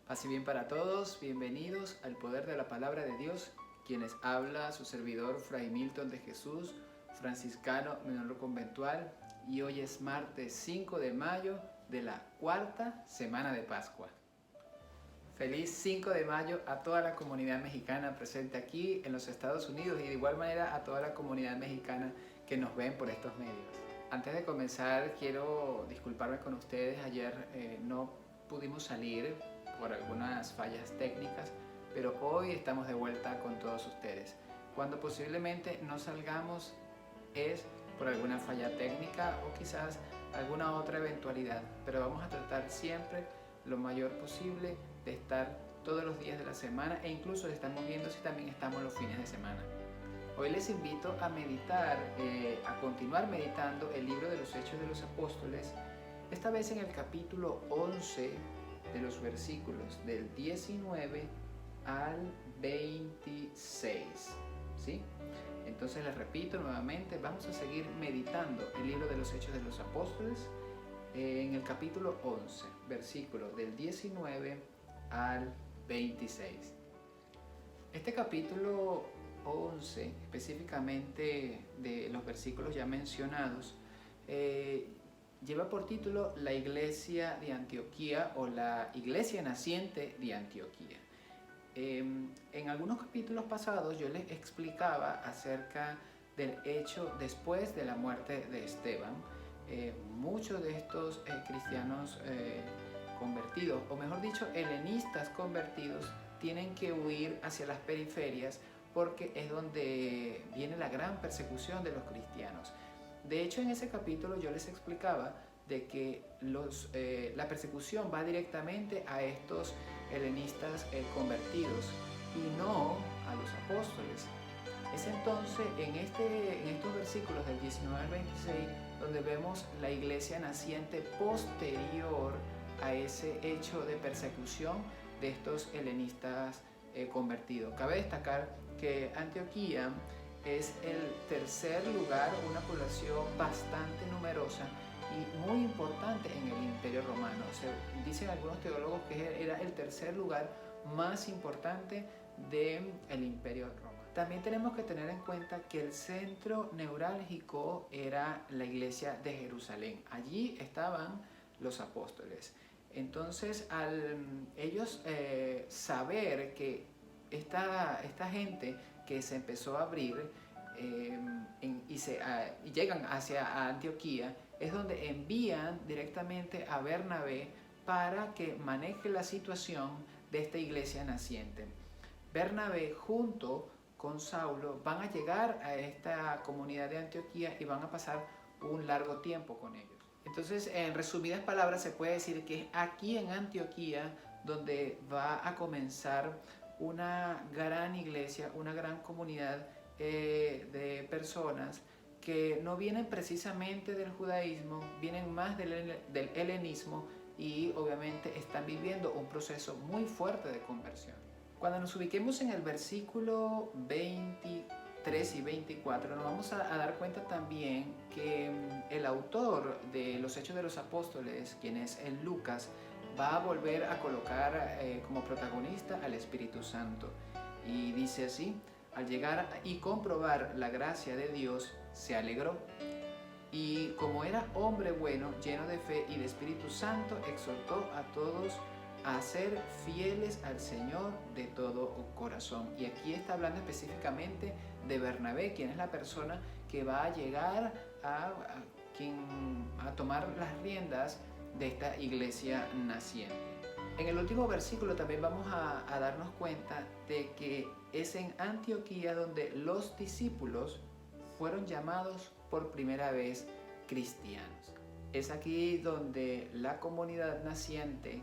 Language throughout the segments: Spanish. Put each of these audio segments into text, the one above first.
Paz y bien para todos, bienvenidos al poder de la palabra de Dios, quienes habla su servidor Fray Milton de Jesús, franciscano menor conventual, y hoy es martes 5 de mayo de la cuarta semana de Pascua. Feliz 5 de mayo a toda la comunidad mexicana presente aquí en los Estados Unidos y de igual manera a toda la comunidad mexicana que nos ven por estos medios. Antes de comenzar quiero disculparme con ustedes, ayer no pudimos salir por algunas fallas técnicas, pero hoy estamos de vuelta con todos ustedes. Cuando posiblemente no salgamos es por alguna falla técnica o quizás alguna otra eventualidad, pero vamos a tratar siempre lo mayor posible de estar todos los días de la semana e incluso estamos viendo si también estamos los fines de semana. Hoy les invito a meditar, a continuar meditando el libro de los Hechos de los Apóstoles, esta vez en el capítulo 11 de los versículos del 19 al 26, ¿sí? Entonces les repito nuevamente, vamos a seguir meditando el libro de los Hechos de los Apóstoles en el capítulo 11, versículos del 19 al 26. Este capítulo 11, específicamente de los versículos ya mencionados, lleva por título la Iglesia de Antioquía o la Iglesia Naciente de Antioquía. En algunos capítulos pasados yo les explicaba acerca del hecho después de la muerte de Esteban. Muchos de estos cristianos convertidos, o mejor dicho, helenistas convertidos, tienen que huir hacia las periferias porque es donde viene la gran persecución de los cristianos. De hecho, en ese capítulo yo les explicaba de que la persecución va directamente a estos helenistas convertidos y no a los apóstoles. Es entonces en estos versículos del 19 al 26 donde vemos la iglesia naciente posterior a ese hecho de persecución de estos helenistas convertidos. Cabe destacar que Antioquía es el tercer lugar, una población bastante numerosa y muy importante en el Imperio Romano. Dicen algunos teólogos que era el tercer lugar más importante del Imperio Romano. También tenemos que tener en cuenta que el centro neurálgico era la iglesia de Jerusalén. Allí estaban los apóstoles. Entonces, al ellos saber que esta gente que se empezó a abrir y llegan hacia Antioquía, es donde envían directamente a Bernabé para que maneje la situación de esta iglesia naciente. Bernabé junto con Saulo van a llegar a esta comunidad de Antioquía y van a pasar un largo tiempo con ellos. Entonces, en resumidas palabras, se puede decir que es aquí en Antioquía donde va a comenzar una gran iglesia, una gran comunidad de personas que no vienen precisamente del judaísmo, vienen más del helenismo y obviamente están viviendo un proceso muy fuerte de conversión. Cuando nos ubiquemos en el versículo 23 y 24, nos vamos a dar cuenta también que el autor de los Hechos de los Apóstoles, quien es el Lucas, va a volver a colocar como protagonista al Espíritu Santo. Y dice así: al llegar y comprobar la gracia de Dios, se alegró. Y como era hombre bueno, lleno de fe y de Espíritu Santo, exhortó a todos a ser fieles al Señor de todo corazón. Y aquí está hablando específicamente de Bernabé, quien es la persona que va a llegar a tomar las riendas de esta iglesia naciente. En el último versículo también vamos a darnos cuenta de que es en Antioquía donde los discípulos fueron llamados por primera vez cristianos. Es aquí donde la comunidad naciente,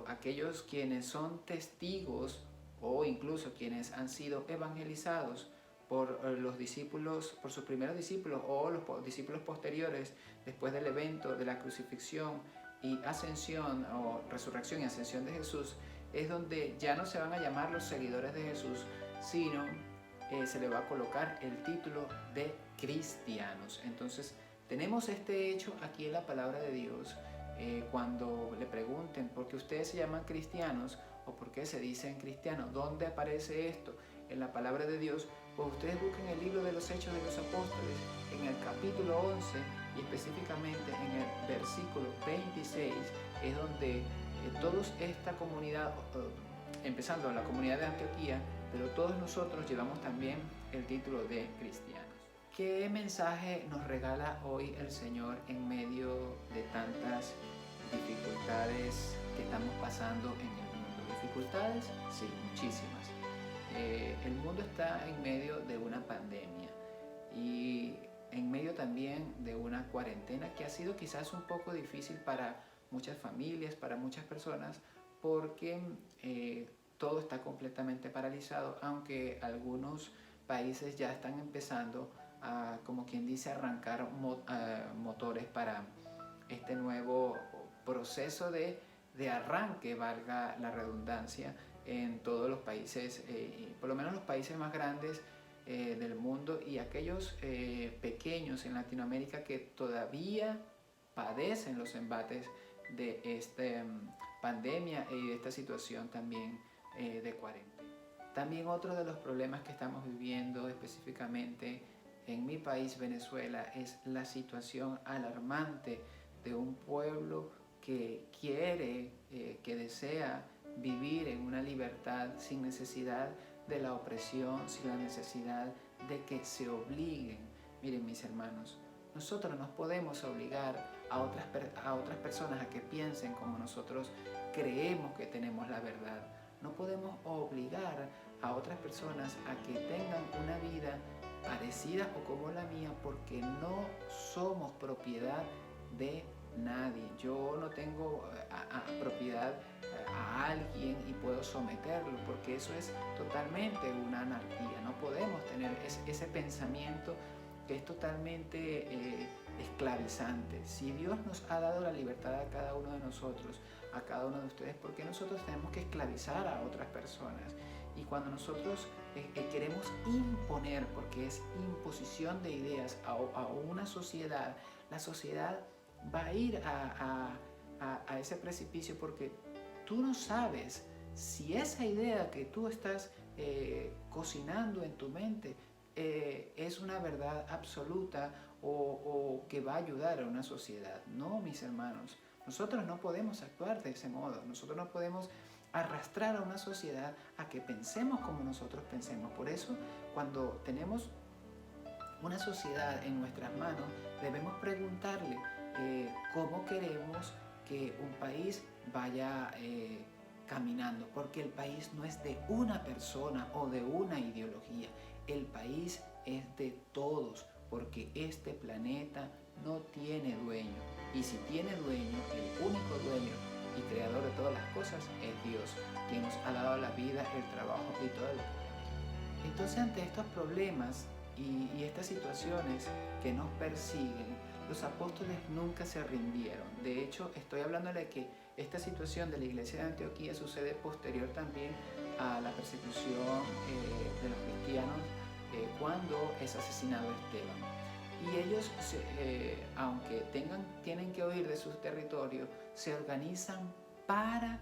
aquellos quienes son testigos o incluso quienes han sido evangelizados por los discípulos, por sus primeros discípulos o los discípulos posteriores después del evento de la crucifixión y ascensión o resurrección y ascensión de Jesús, es donde ya no se van a llamar los seguidores de Jesús, sino se le va a colocar el título de cristianos. Entonces tenemos este hecho aquí en la palabra de Dios cuando le pregunten por qué ustedes se llaman cristianos o por qué se dicen cristianos, ¿dónde aparece esto en la palabra de Dios? Pues ustedes busquen el libro de los Hechos de los Apóstoles en el capítulo 11 y específicamente en el versículo 26 es donde toda esta comunidad, empezando la comunidad de Antioquía, pero todos nosotros llevamos también el título de cristianos. ¿Qué mensaje nos regala hoy el Señor en medio de tantas dificultades que estamos pasando en el mundo? ¿Dificultades? Sí, muchísimas. El mundo está en medio de una pandemia y en medio también de una cuarentena que ha sido quizás un poco difícil para muchas familias, para muchas personas, porque todo está completamente paralizado, aunque algunos países ya están empezando a, como quien dice, arrancar motores para este nuevo proceso de arranque, valga la redundancia, en todos los países, por lo menos los países más grandes del mundo, y aquellos pequeños en Latinoamérica que todavía padecen los embates de esta pandemia y de esta situación también de cuarentena. También otro de los problemas que estamos viviendo específicamente en mi país, Venezuela, es la situación alarmante de un pueblo que quiere, que desea vivir en una libertad sin necesidad de la opresión, sin la necesidad de que se obliguen. Miren, mis hermanos, nosotros no podemos obligar a otras personas a que piensen como nosotros creemos que tenemos la verdad. No podemos obligar a otras personas a que tengan una vida parecida o como la mía, porque no somos propiedad de nadie. Yo no tengo propiedad a alguien y puedo someterlo, porque eso es totalmente una anarquía. No podemos tener ese pensamiento que es totalmente esclavizante. Si Dios nos ha dado la libertad a cada uno de nosotros, a cada uno de ustedes, ¿por qué nosotros tenemos que esclavizar a otras personas? Y cuando nosotros queremos imponer, porque es imposición de ideas a una sociedad, la sociedad va a ir a ese precipicio, porque tú no sabes si esa idea que tú estás cocinando en tu mente es una verdad absoluta o que va a ayudar a una sociedad. No, mis hermanos, nosotros no podemos actuar de ese modo. Nosotros no podemos arrastrar a una sociedad a que pensemos como nosotros pensemos. Por eso, cuando tenemos una sociedad en nuestras manos, debemos preguntarle cómo queremos que un país vaya caminando, porque el país no es de una persona o de una ideología. El país es de todos, porque este planeta no tiene dueño. Y si tiene dueño, el único dueño y creador de todas las cosas es Dios, quien nos ha dado la vida, el trabajo y todo lo que tenemos. Entonces, ante estos problemas y estas situaciones que nos persiguen, los apóstoles nunca se rindieron. De hecho, estoy hablando de que esta situación de la iglesia de Antioquía sucede posterior también a la persecución de los cristianos cuando es asesinado Esteban. Y ellos, aunque tienen que huir de sus territorios, se organizan para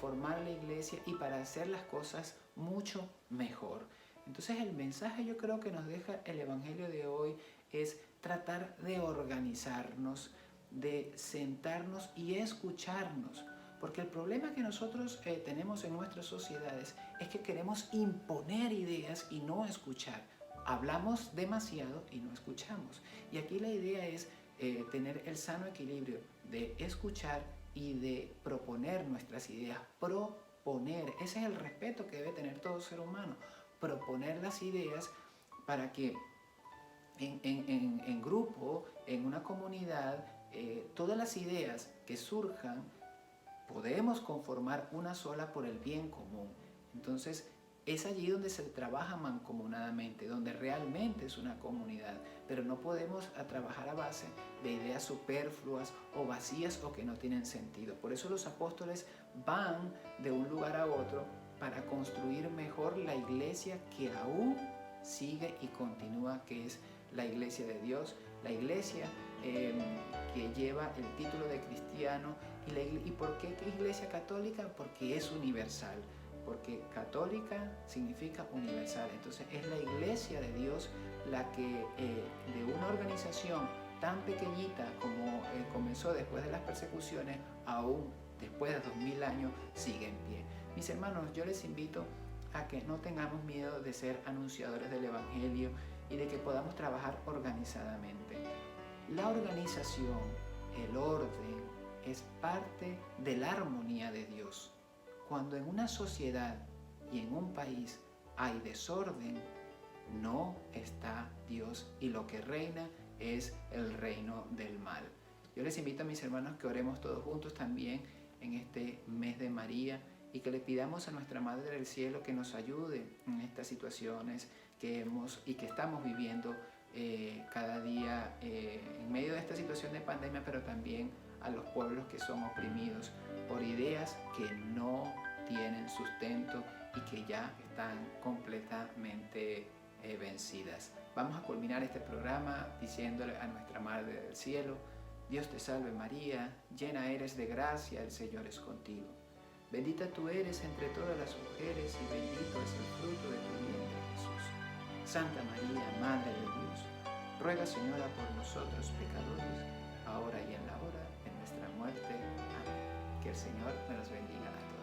formar la iglesia y para hacer las cosas mucho mejor. Entonces el mensaje, yo creo, que nos deja el evangelio de hoy es tratar de organizarnos, de sentarnos y escucharnos. Porque el problema que nosotros tenemos en nuestras sociedades es que queremos imponer ideas y no escuchar. Hablamos demasiado y no escuchamos. Y aquí la idea es tener el sano equilibrio de escuchar y de proponer nuestras ideas. Proponer, ese es el respeto que debe tener todo ser humano. Proponer las ideas para que en grupo, en una comunidad, todas las ideas que surjan, podemos conformar una sola por el bien común. Entonces, es allí donde se trabaja mancomunadamente, donde realmente es una comunidad, pero no podemos trabajar a base de ideas superfluas o vacías o que no tienen sentido. Por eso los apóstoles van de un lugar a otro para construir mejor la iglesia que aún sigue y continúa, que es la iglesia de Dios, la iglesia que lleva el título de cristiano. ¿Y por qué Iglesia Católica? Porque es universal. Porque católica significa universal. Entonces es la Iglesia de Dios la que de una organización tan pequeñita como comenzó después de las persecuciones, aún después de 2000 años, sigue en pie. Mis hermanos, yo les invito a que no tengamos miedo de ser anunciadores del Evangelio y de que podamos trabajar organizadamente. La organización, el orden, es parte de la armonía de Dios. Cuando en una sociedad y en un país hay desorden, no está Dios y lo que reina es el reino del mal. Yo les invito a mis hermanos que oremos todos juntos también en este mes de María y que le pidamos a nuestra Madre del Cielo que nos ayude en estas situaciones que estamos viviendo cada día en medio de esta situación de pandemia, pero también a los pueblos que son oprimidos por ideas que no tienen sustento y que ya están completamente vencidas. Vamos a culminar este programa diciéndole a nuestra Madre del Cielo: Dios te salve María, llena eres de gracia, el Señor es contigo. Bendita tú eres entre todas las mujeres y bendito es el fruto de tu vientre, Jesús. Santa María, Madre de Dios, ruega, Señora, por nosotros pecadores, ahora y en la hora de nuestra muerte. Amén. Que el Señor me los bendiga a todos.